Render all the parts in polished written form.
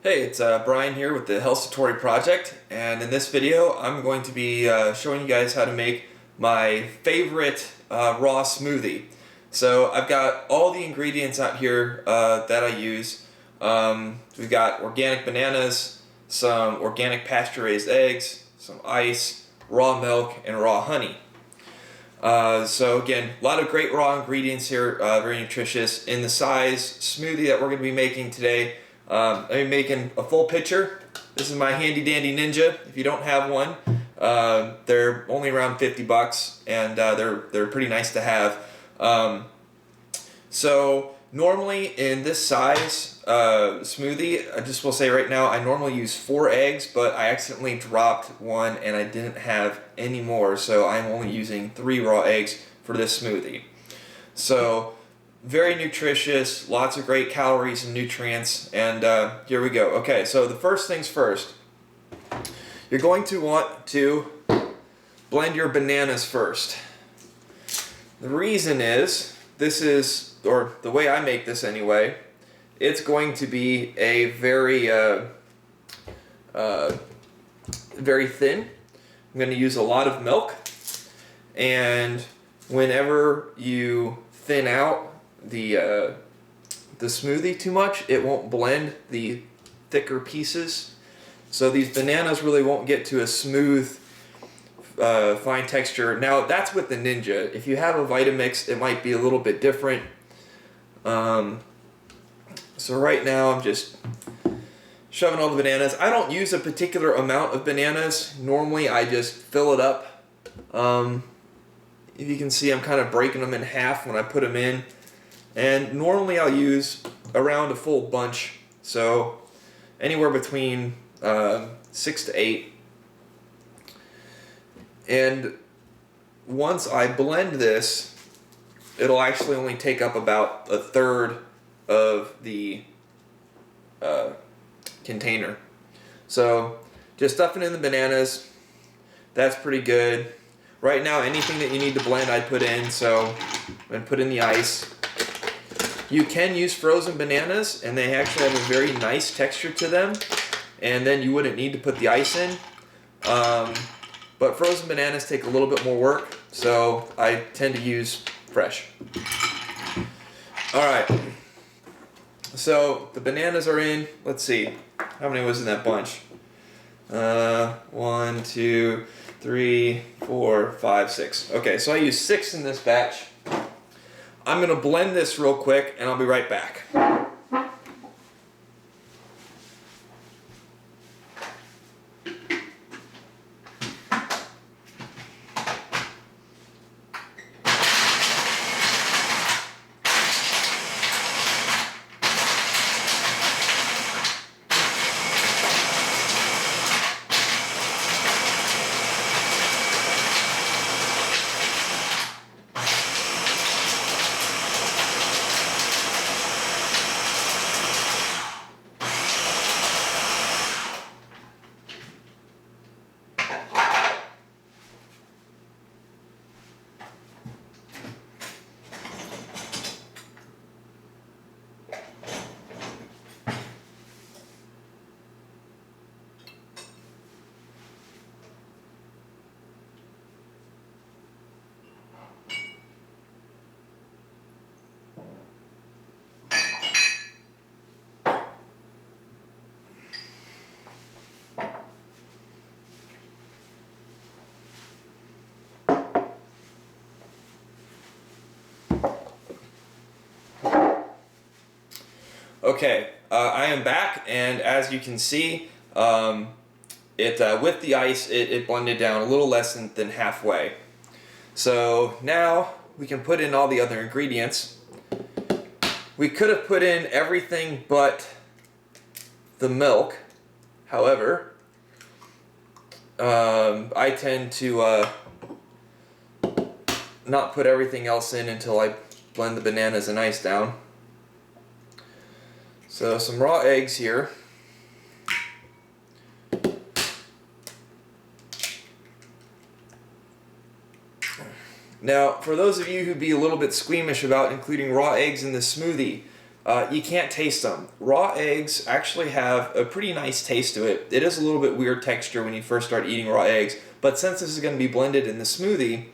Hey, it's Brian here with the Health Satori Project, and in this video I'm going to be showing you guys how to make my favorite raw smoothie. So I've got all the ingredients out here that I use. We've got organic bananas, some organic pasture-raised eggs, some ice, raw milk, and raw honey. So again, a lot of great raw ingredients here, very nutritious. In the size smoothie that we're going to be making today, I'm making a full pitcher. This is my handy dandy Ninja. If you don't have one, they're only around 50 bucks, and they're pretty nice to have. So normally in this size smoothie, I just will say right now, I normally use 4 eggs, but I accidentally dropped one and I didn't have any more, so I'm only using 3 raw eggs for this smoothie. So very nutritious, lots of great calories and nutrients, and here we go. Okay, so the first things first, you're going to want to blend your bananas first. The reason is, or the way I make this anyway, it's going to be a very thin. I'm going to use a lot of milk, and whenever you thin out the smoothie too much, it won't blend the thicker pieces. So these bananas really won't get to a smooth, fine texture. Now that's with the Ninja. If you have a Vitamix, it might be a little bit different. So right now I'm just shoving all the bananas. I don't use a particular amount of bananas. Normally I just fill it up. If you can see, I'm kind of breaking them in half when I put them in. And normally I'll use around a full bunch, so anywhere between 6 to 8. And once I blend this, it'll actually only take up about a third of the container. So just stuffing in the bananas, that's pretty good. Right now, anything that you need to blend, I put in, so I'm going to put in the ice. You can use frozen bananas, and they actually have a very nice texture to them, and then you wouldn't need to put the ice in. But frozen bananas take a little bit more work, so I tend to use fresh. Alright, so the bananas are in. Let's see, how many was in that bunch? 1, 2, 3, 4, 5, 6. Okay, so I used 6 in this batch. I'm going to blend this real quick, and I'll be right back. Okay, I am back, and as you can see, with the ice, it blended down a little less than halfway. So now we can put in all the other ingredients. We could have put in everything but the milk. However, I tend to not put everything else in until I blend the bananas and ice down. So some raw eggs here. Now, for those of you who'd be a little bit squeamish about including raw eggs in the smoothie, you can't taste them. Raw eggs actually have a pretty nice taste to it. It is a little bit weird texture when you first start eating raw eggs, but since this is going to be blended in the smoothie,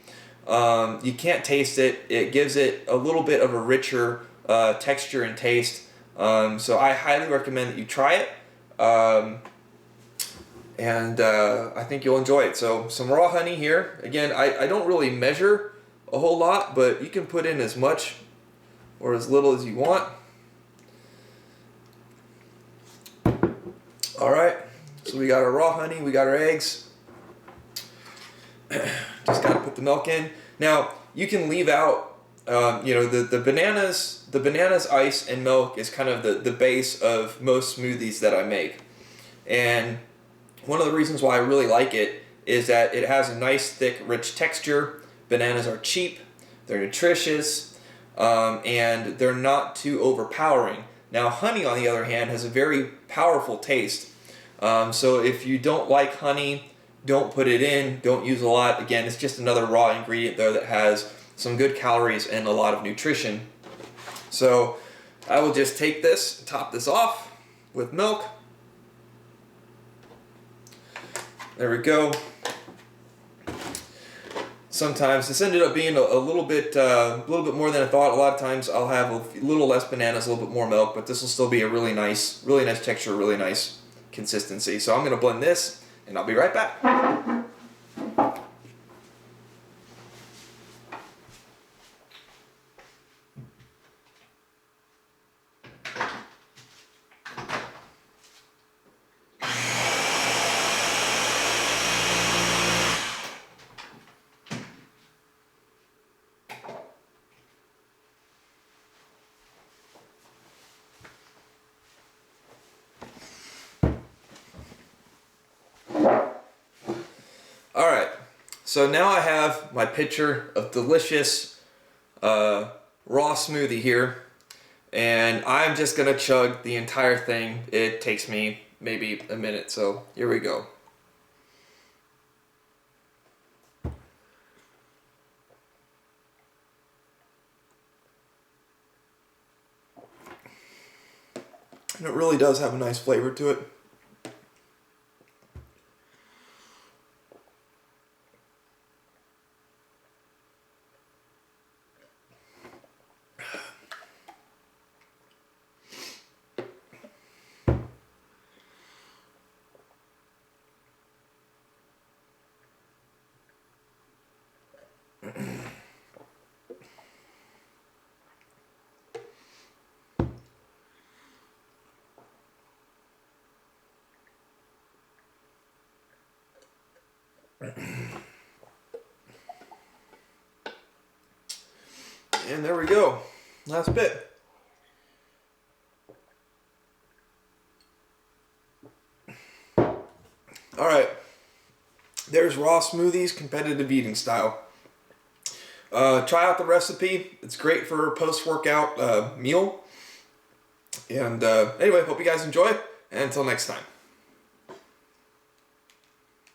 you can't taste it. It gives it a little bit of a richer texture and taste. So I highly recommend that you try it. And I think you'll enjoy it. So some raw honey here. Again, I don't really measure a whole lot, but you can put in as much or as little as you want. Alright, so we got our raw honey, we got our eggs. Just gotta put the milk in. Now, you can leave out, the bananas, ice, and milk is kind of the base of most smoothies that I make. And one of the reasons why I really like it is that it has a nice, thick, rich texture. Bananas are cheap, they're nutritious, and they're not too overpowering. Now, honey, on the other hand, has a very powerful taste. So if you don't like honey, don't put it in, don't use a lot. Again, it's just another raw ingredient there that has some good calories and a lot of nutrition. So I will just take this, top this off with milk. There we go. Sometimes this ended up being a little bit more than I thought. A lot of times I'll have a little less bananas, a little bit more milk, but this will still be a really nice texture, really nice consistency. So I'm going to blend this, and I'll be right back. Alright, so now I have my pitcher of delicious raw smoothie here, and I'm just going to chug the entire thing. It takes me maybe a minute, so here we go. And it really does have a nice flavor to it. And there we go. Last bit. Alright. There's raw smoothies, competitive eating style. Try out the recipe. It's great for a post-workout meal. And anyway, hope you guys enjoy. And until next time.